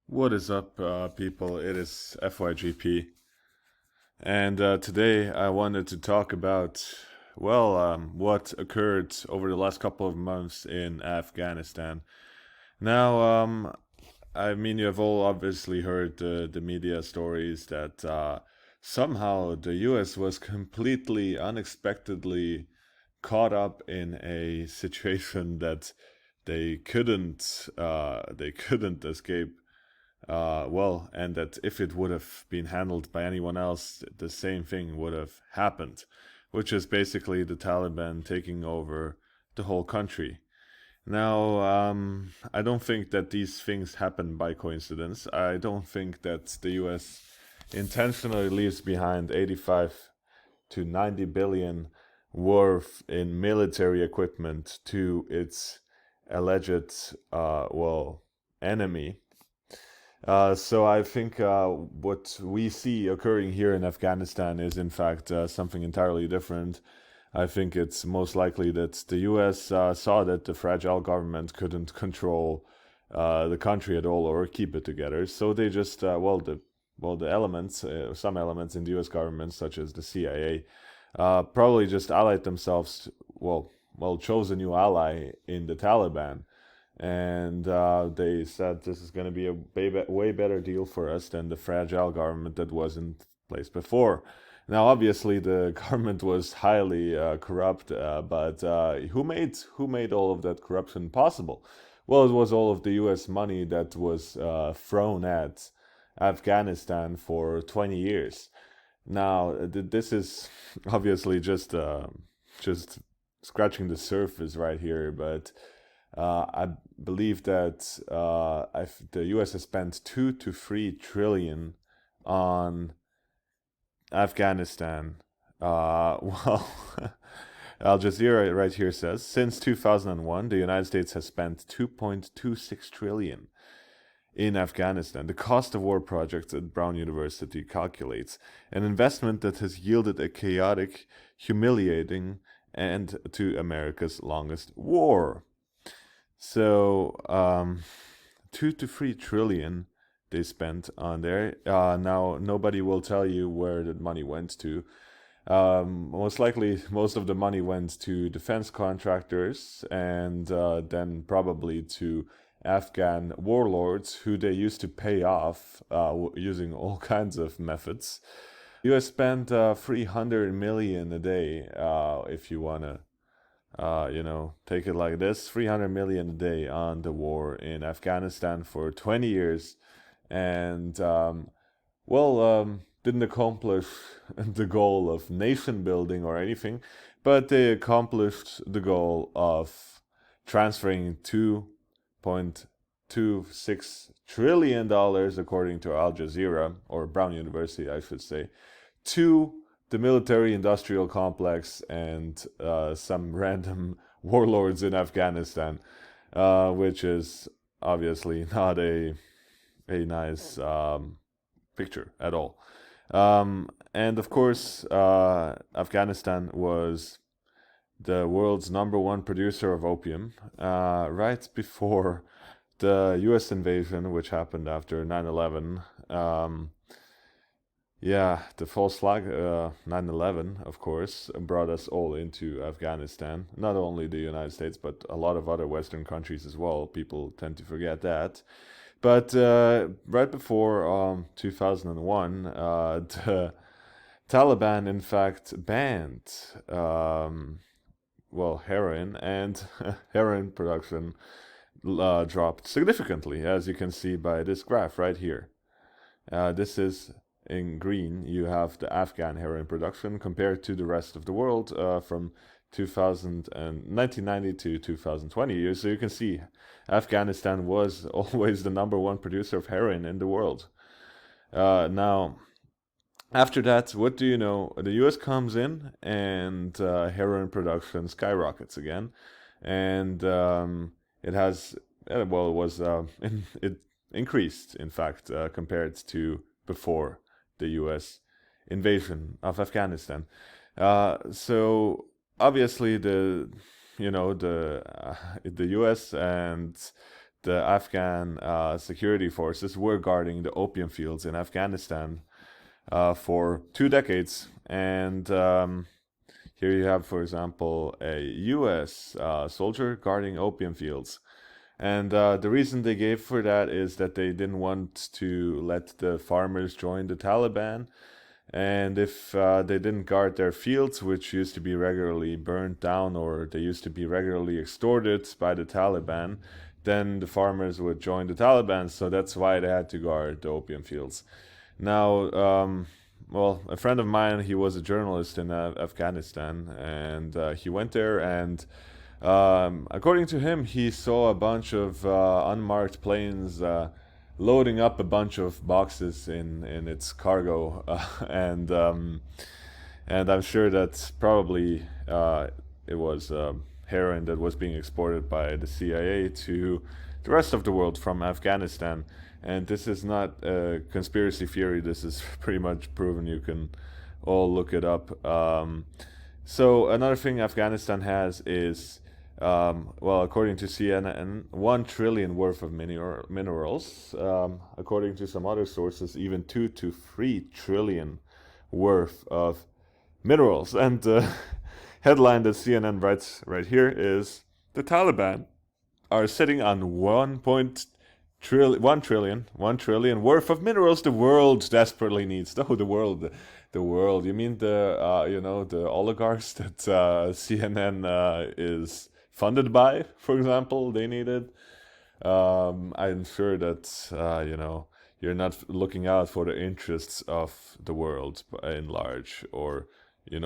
What is up, people? It is FYGP, and today I wanted to talk about, what occurred over the last couple of months in Afghanistan. Now, I mean, you have all obviously heard the media stories that somehow the US was completely unexpectedly caught up in a situation that they couldn't escape and that if it would have been handled by anyone else, the same thing would have happened, which is basically the Taliban taking over the whole country. Now, I don't think that these things happen by coincidence. I don't think that the US intentionally leaves behind 85 to 90 billion worth in military equipment to its alleged, enemy. So I think what we see occurring here in Afghanistan is in fact something entirely different. I think it's most likely that the U.S. Saw that the fragile government couldn't control the country at all or keep it together, so they just the elements, some elements in the U.S. government, such as the CIA, probably just allied themselves. Chose a new ally in the Taliban, and they said this is going to be a way better deal for us than the fragile government that was in place before. Now, obviously, the government was highly corrupt, but who made all of that corruption possible? Well, it was all of the U.S. money that was thrown at Afghanistan for 20 years. Now, this is obviously just scratching the surface right here, but I believe that the U.S. has spent 2 to 3 trillion on Afghanistan. Well, Al Jazeera right here says since 2001, the United States has spent 2.26 trillion in Afghanistan. The cost of war projects at Brown University calculates an investment that has yielded a chaotic, humiliating end to America's longest war. So, 2 to 3 trillion they spent on there. Now, nobody will tell you where the money went to. Most likely, most of the money went to defense contractors and then probably to Afghan warlords who they used to pay off using all kinds of methods. US spent 300 million a day, if you want to take it like this: 300 million a day on the war in Afghanistan for 20 years, and didn't accomplish the goal of nation building or anything, but they accomplished the goal of transferring $2.26 trillion, according to Al Jazeera, or Brown University, I should say, to the military industrial complex and some random warlords in Afghanistan, which is obviously not a nice picture at all. And of course, Afghanistan was the world's number one producer of opium right before the US invasion, which happened after 9/11. The false flag, 9/11, of course, brought us all into Afghanistan. Not only the United States, but a lot of other Western countries as well. People tend to forget that. But right before 2001, the Taliban, in fact, banned, heroin, and heroin production dropped significantly, as you can see by this graph right here. This is in green. You have the Afghan heroin production compared to the rest of the world from 1990 to 2020. So you can see Afghanistan was always the number one producer of heroin in the world. Now, after that, what do you know? The US comes in and heroin production skyrockets again. And it has, it increased, in fact, compared to before the U.S. invasion of Afghanistan. So obviously the U.S. and the Afghan security forces were guarding the opium fields in Afghanistan for 2 decades. And here you have, for example, a U.S. Soldier guarding opium fields. And the reason they gave for that is that they didn't want to let the farmers join the Taliban. And if they didn't guard their fields, which used to be regularly burned down or they used to be regularly extorted by the Taliban, then the farmers would join the Taliban. So that's why they had to guard the opium fields. Now, well, a friend of mine, he was a journalist in Afghanistan, and he went there, and according to him, he saw a bunch of unmarked planes loading up a bunch of boxes in its cargo, and I'm sure that probably it was heroin that was being exported by the CIA to the rest of the world from Afghanistan. And this is not a conspiracy theory. This is pretty much proven. You can all look it up. So another thing Afghanistan has is, well, according to CNN, 1 trillion worth of minerals. According to some other sources, even 2 to 3 trillion worth of minerals. And the headline that CNN writes right here is, the Taliban are sitting on 1 trillion worth of minerals the world desperately needs. Oh, the world. You mean the oligarchs that CNN is funded by, for example, they need it. I'm sure that you're not looking out for the interests of the world in large, or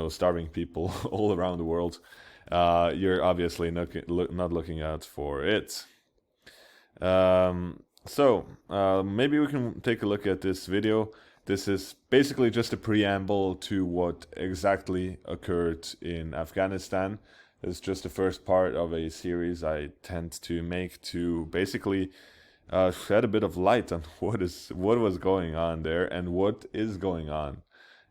starving people all around the world. You're obviously not looking out for it. So maybe we can take a look at this video. This is basically just a preamble to what exactly occurred in Afghanistan. It's just the first part of a series I tend to make to basically shed a bit of light on what was going on there and what is going on.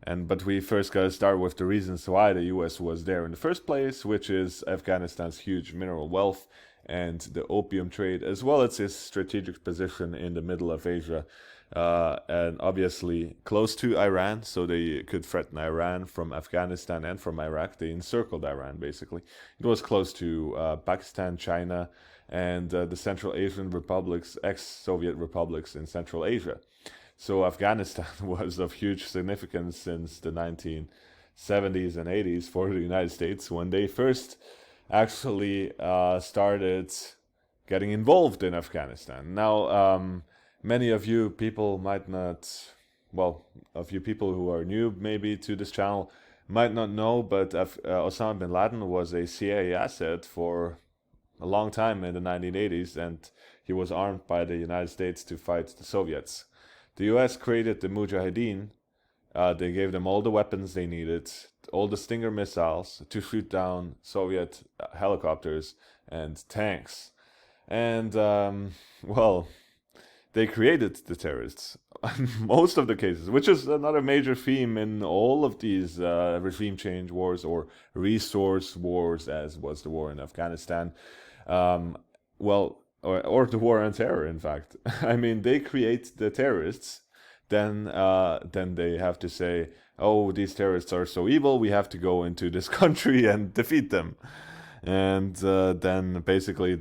But we first got to start with the reasons why the US was there in the first place, which is Afghanistan's huge mineral wealth and the opium trade, as well as its strategic position in the middle of Asia, and obviously close to Iran, so they could threaten Iran from Afghanistan and from Iraq. They encircled Iran, basically. It was close to Pakistan, China, and the Central Asian republics, ex-Soviet republics in Central Asia. So Afghanistan was of huge significance since the 1970s and 80s for the United States, when they first actually started getting involved in Afghanistan. Now, many of you people might not, well, a few people who are new maybe to this channel might not know, but Osama bin Laden was a CIA asset for a long time in the 1980s, and he was armed by the United States to fight the Soviets. The US created the Mujahideen. They gave them all the weapons they needed, all the Stinger missiles to shoot down Soviet helicopters and tanks. And, well, they created the terrorists in most of the cases, which is another major theme in all of these regime change wars or resource wars, as was the war in Afghanistan. Or the war on terror, in fact. I mean, they create the terrorists, then they have to say, oh, these terrorists are so evil, we have to go into this country and defeat them. And then basically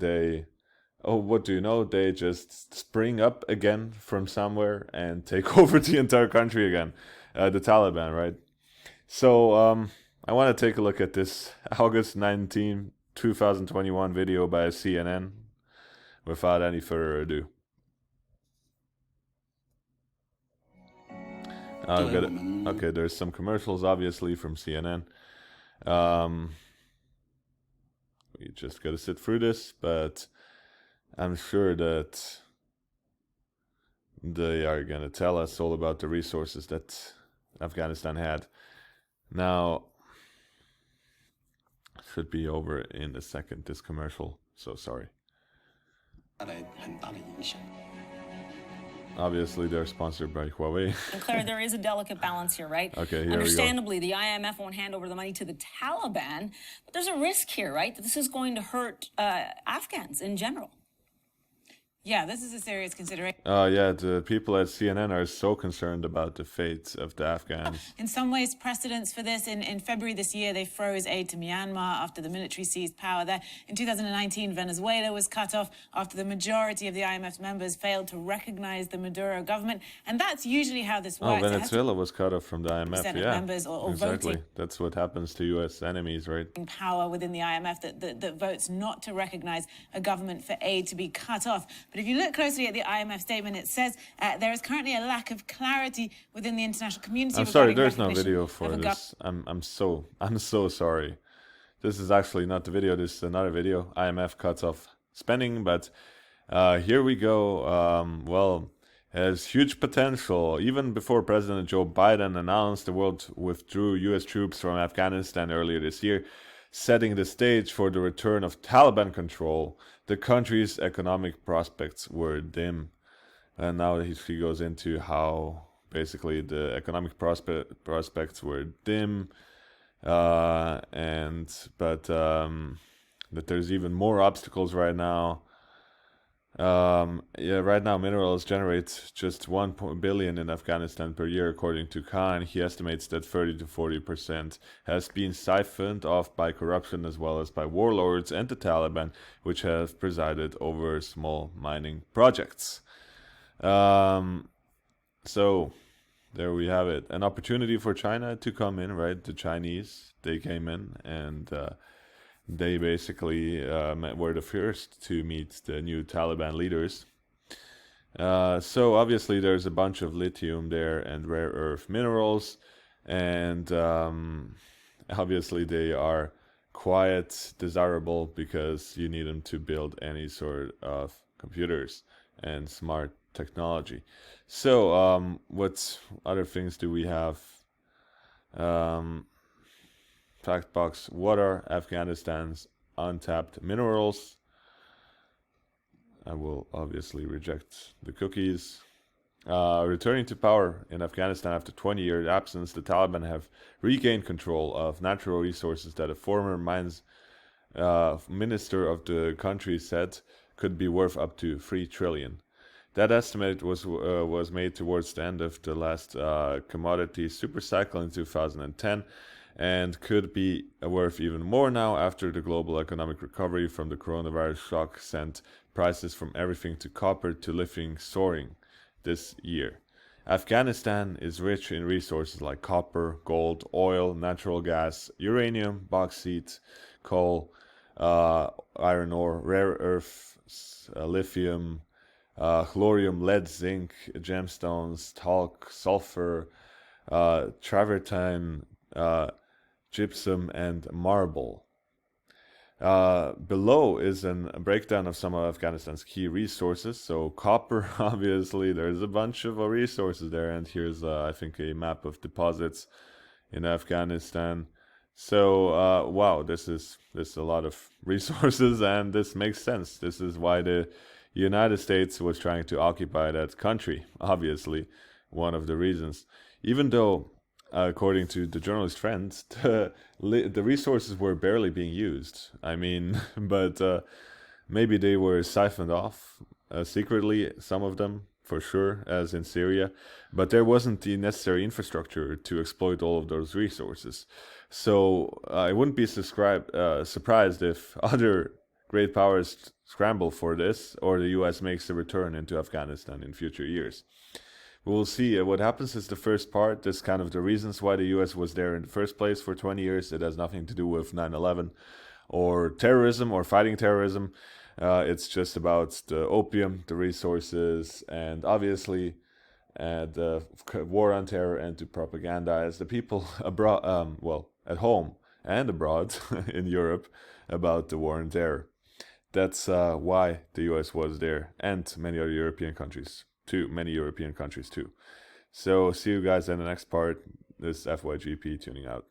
what do you know? They just spring up again from somewhere and take over the entire country again. The Taliban, right? So I want to take a look at this August 19, 2021 video by CNN. Without any further ado. Okay, there's some commercials, obviously, from CNN. We just gotta sit through this, but I'm sure that they are gonna tell us all about the resources that Afghanistan had. Now, should be over in a second, this commercial, so sorry. Obviously, they're sponsored by Huawei. And Claire, there is a delicate balance here, right? Okay, here Understandably, the IMF won't hand over the money to the Taliban, but there's a risk here, right? That this is going to hurt Afghans in general. Yeah, this is a serious consideration. Yeah, the people at CNN are so concerned about the fate of the Afghans. In some ways, precedents for this. In February this year, they froze aid to Myanmar after the military seized power there. In 2019, Venezuela was cut off after the majority of the IMF's members failed to recognize the Maduro government. And that's usually how this works. Oh, Venezuela was cut off from the IMF, Of yeah. members or exactly. voting. That's what happens to U.S. enemies, right? Power within the IMF that votes not to recognize a government for aid to be cut off. But if you look closely at the IMF statement, it says there is currently a lack of clarity within the international community. I'm sorry, there's no video for this. I'm so sorry. This is actually not the video. This is another video. IMF cuts off spending, but here we go. Well, has huge potential. Even before President Joe Biden announced the world withdrew U.S. troops from Afghanistan earlier this year, setting the stage for the return of Taliban control, the country's economic prospects were dim. And now he goes into how basically the economic prospects were dim, but that there's even more obstacles right now. Right now minerals generate just 1 billion in Afghanistan per year, according to Khan. He estimates that 30 to 40% has been siphoned off by corruption as well as by warlords and the Taliban, which have presided over small mining projects. So there we have it. An opportunity for China to come in, right? The Chinese, they came in and they basically were the first to meet the new Taliban leaders. So obviously there's a bunch of lithium there and rare earth minerals, and obviously they are quite desirable because you need them to build any sort of computers and smart technology. So what other things do we have? Fact box: what are Afghanistan's untapped minerals? I will obviously reject the cookies. Returning to power in Afghanistan after 20 years absence, the Taliban have regained control of natural resources that a former mines minister of the country said could be worth up to 3 trillion. That estimate was made towards the end of the last commodity super cycle in 2010, and could be worth even more now after the global economic recovery from the coronavirus shock sent prices from everything to copper to lithium soaring this year. Afghanistan is rich in resources like copper, gold, oil, natural gas, uranium, bauxite, coal, iron ore, rare earths, lithium, chlorium, lead, zinc, gemstones, talc, sulfur, travertine, gypsum, and marble. Below is a breakdown of some of Afghanistan's key resources. So copper, obviously, there's a bunch of resources there, and here's I think a map of deposits in Afghanistan. So wow, this is a lot of resources, and this makes sense. This is why the United States was trying to occupy that country, obviously, one of the reasons. Even though, according to the journalist friends, the resources were barely being used. I mean, but maybe they were siphoned off secretly, some of them, for sure, as in Syria. But there wasn't the necessary infrastructure to exploit all of those resources. So I wouldn't be surprised if other great powers scramble for this, or the US makes a return into Afghanistan in future years. We'll see. What happens is the first part, this kind of the reasons why the US was there in the first place for 20 years. It has nothing to do with 9/11 or terrorism or fighting terrorism. It's just about the opium, the resources, and obviously the war on terror and to propagandize the people abroad, at home and abroad in Europe about the war on terror. That's why the US was there, and many other European countries too. So see you guys in the next part. This is FYGP tuning out.